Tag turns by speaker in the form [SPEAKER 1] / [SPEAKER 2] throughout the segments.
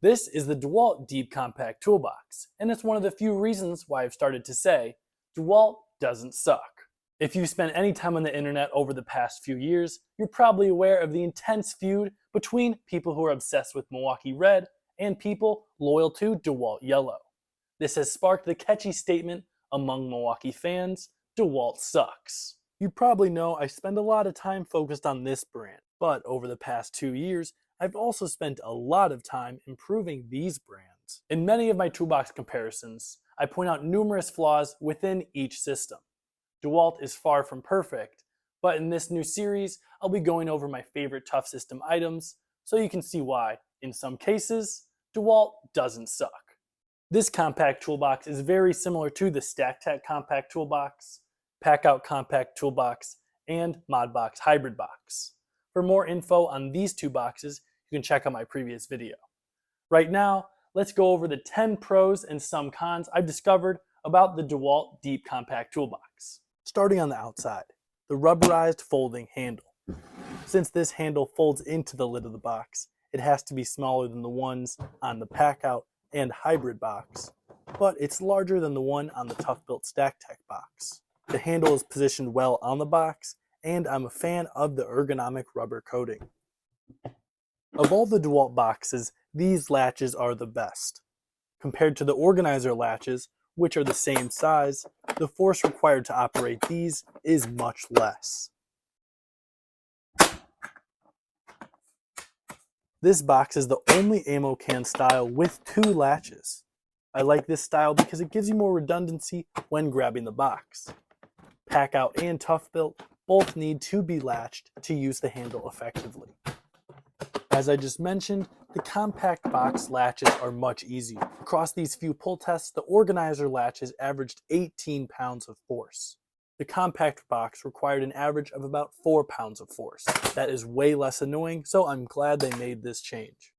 [SPEAKER 1] This is the DeWalt Deep Compact Toolbox, and it's one of the few reasons why I've started to say, DeWalt doesn't suck. If you've spent any time on the internet over the past few years, you're probably aware of the intense feud between people who are obsessed with Milwaukee Red and people loyal to DeWalt Yellow. This has sparked the catchy statement among Milwaukee fans, DeWalt sucks. You probably know I spend a lot of time focused on this brand, but over the past 2 years, I've also spent a lot of time improving these brands. In many of my toolbox comparisons, I point out numerous flaws within each system. DeWalt is far from perfect, but in this new series, I'll be going over my favorite tough system items so you can see why, in some cases, DeWalt doesn't suck. This compact toolbox is very similar to the StackTech compact toolbox, Packout compact toolbox, and ModBox hybrid box. For more info on these two boxes, you can check out my previous video. Right now, let's go over the 10 pros and some cons I've discovered about the DeWalt Deep Compact Toolbox. Starting on the outside, the rubberized folding handle. Since this handle folds into the lid of the box, it has to be smaller than the ones on the Packout and hybrid box, but it's larger than the one on the tough-built StackTech box. The handle is positioned well on the box, and I'm a fan of the ergonomic rubber coating. Of all the DeWalt boxes, these latches are the best. Compared to the organizer latches, which are the same size, the force required to operate these is much less. This box is the only ammo can style with 2 latches. I like this style because it gives you more redundancy when grabbing the box. Packout and Tough Built both need to be latched to use the handle effectively. As I just mentioned, the compact box latches are much easier. Across these few pull tests, the organizer latches averaged 18 pounds of force. The compact box required an average of about 4 pounds of force. That is way less annoying, so I'm glad they made this change.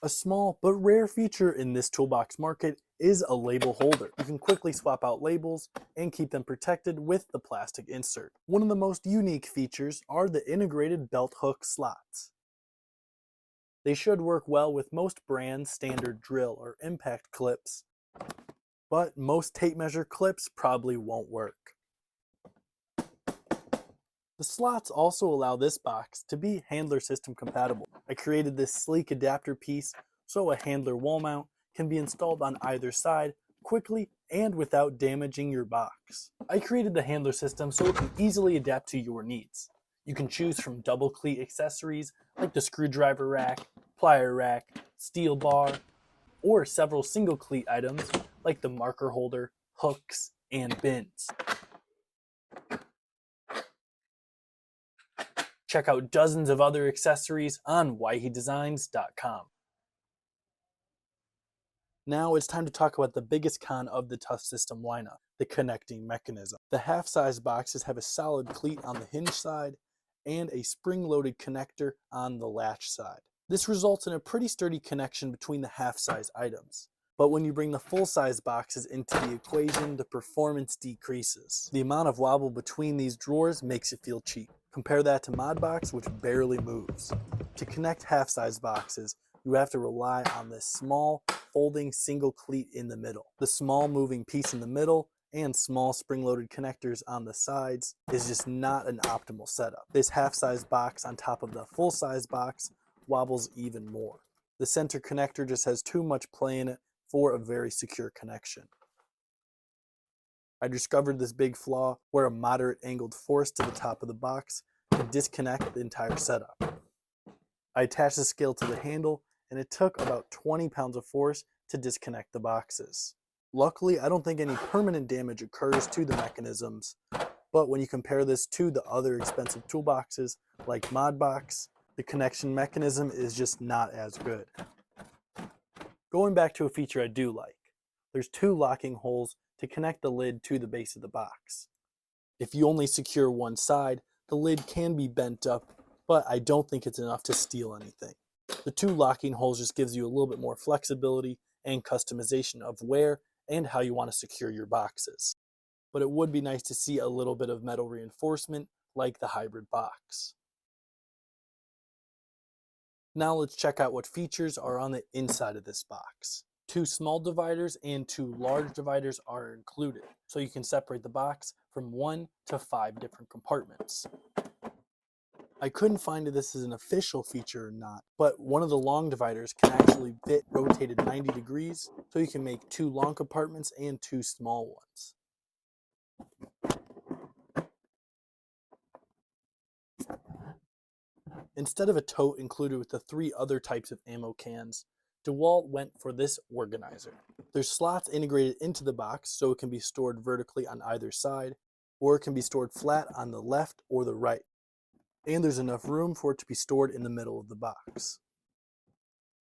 [SPEAKER 1] A small but rare feature in this toolbox market is a label holder. You can quickly swap out labels and keep them protected with the plastic insert. One of the most unique features are the integrated belt hook slots. They should work well with most brands' standard drill or impact clips, but most tape measure clips probably won't work. The slots also allow this box to be handler system compatible. I created this sleek adapter piece so a handler wall mount can be installed on either side quickly and without damaging your box. I created the handler system so it can easily adapt to your needs. You can choose from double cleat accessories like the screwdriver rack, plier rack, steel bar, or several single cleat items like the marker holder, hooks, and bins. Check out dozens of other accessories on whyhedesigns.com. Now it's time to talk about the biggest con of the Tough System lineup, the connecting mechanism. The half-size boxes have a solid cleat on the hinge side and a spring-loaded connector on the latch side. This results in a pretty sturdy connection between the half-size items. But when you bring the full-size boxes into the equation, the performance decreases. The amount of wobble between these drawers makes it feel cheap. Compare that to ModBox, which barely moves. To connect half-size boxes, you have to rely on this small, folding single cleat in the middle. The small moving piece in the middle and small spring-loaded connectors on the sides is just not an optimal setup. This half-size box on top of the full-size box wobbles even more. The center connector just has too much play in it for a very secure connection. I discovered this big flaw where a moderate angled force to the top of the box could disconnect the entire setup. I attached the scale to the handle and it took about 20 pounds of force to disconnect the boxes. Luckily, I don't think any permanent damage occurs to the mechanisms, but when you compare this to the other expensive toolboxes like ModBox, the connection mechanism is just not as good. Going back to a feature I do like, there's 2 locking holes to connect the lid to the base of the box. If you only secure one side, the lid can be bent up, but I don't think it's enough to steal anything. The 2 locking holes just gives you a little bit more flexibility and customization of where and how you want to secure your boxes. But it would be nice to see a little bit of metal reinforcement like the hybrid box. Now let's check out what features are on the inside of this box. 2 small dividers and 2 large dividers are included, so you can separate the box from 1 to 5 different compartments. I couldn't find if this is an official feature or not, but one of the long dividers can actually fit rotated 90 degrees, so you can make 2 long compartments and 2 small ones. Instead of a tote included with the 3 other types of ammo cans, DeWalt went for this organizer. There's slots integrated into the box so it can be stored vertically on either side, or it can be stored flat on the left or the right. And there's enough room for it to be stored in the middle of the box.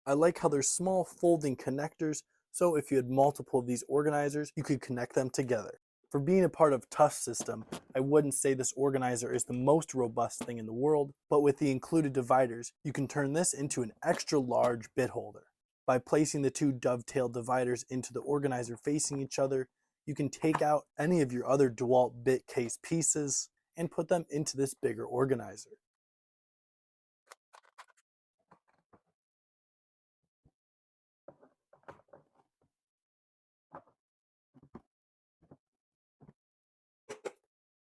[SPEAKER 1] I like how there's small folding connectors, so if you had multiple of these organizers, you could connect them together. For being a part of Tough System, I wouldn't say this organizer is the most robust thing in the world, but with the included dividers, you can turn this into an extra large bit holder. By placing the 2 dovetail dividers into the organizer facing each other, you can take out any of your other DeWalt bit case pieces and put them into this bigger organizer.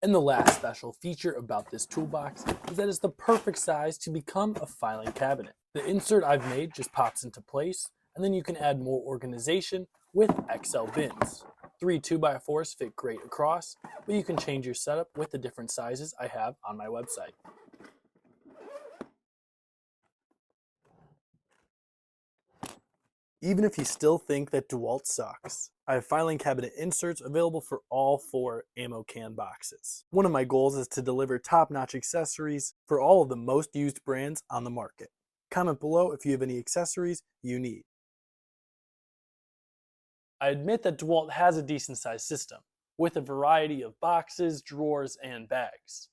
[SPEAKER 1] And the last special feature about this toolbox is that it's the perfect size to become a filing cabinet. The insert I've made just pops into place, and then you can add more organization with XL bins. 3 2x4s fit great across, but you can change your setup with the different sizes I have on my website. Even if you still think that DeWalt sucks, I have filing cabinet inserts available for all 4 ammo can boxes. One of my goals is to deliver top-notch accessories for all of the most used brands on the market. Comment below if you have any accessories you need. I admit that DeWalt has a decent sized system, with a variety of boxes, drawers, and bags.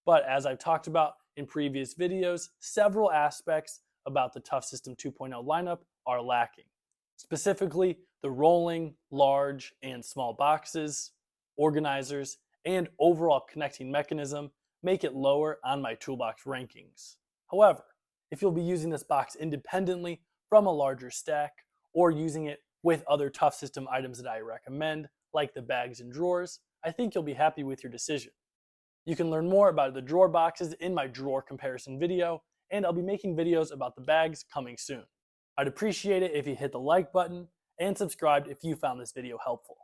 [SPEAKER 1] But as I've talked about in previous videos, several aspects about the Tough System 2.0 lineup are lacking. Specifically, the rolling, large, and small boxes, organizers, and overall connecting mechanism make it lower on my toolbox rankings. However, if you'll be using this box independently from a larger stack, or using it with other Tough System items that I recommend, like the bags and drawers, I think you'll be happy with your decision. You can learn more about the drawer boxes in my drawer comparison video, and I'll be making videos about the bags coming soon. I'd appreciate it if you hit the like button and subscribed if you found this video helpful.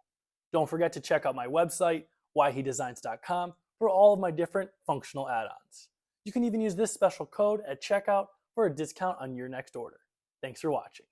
[SPEAKER 1] Don't forget to check out my website, whyhedesigns.com, for all of my different functional add-ons. You can even use this special code at checkout for a discount on your next order. Thanks for watching.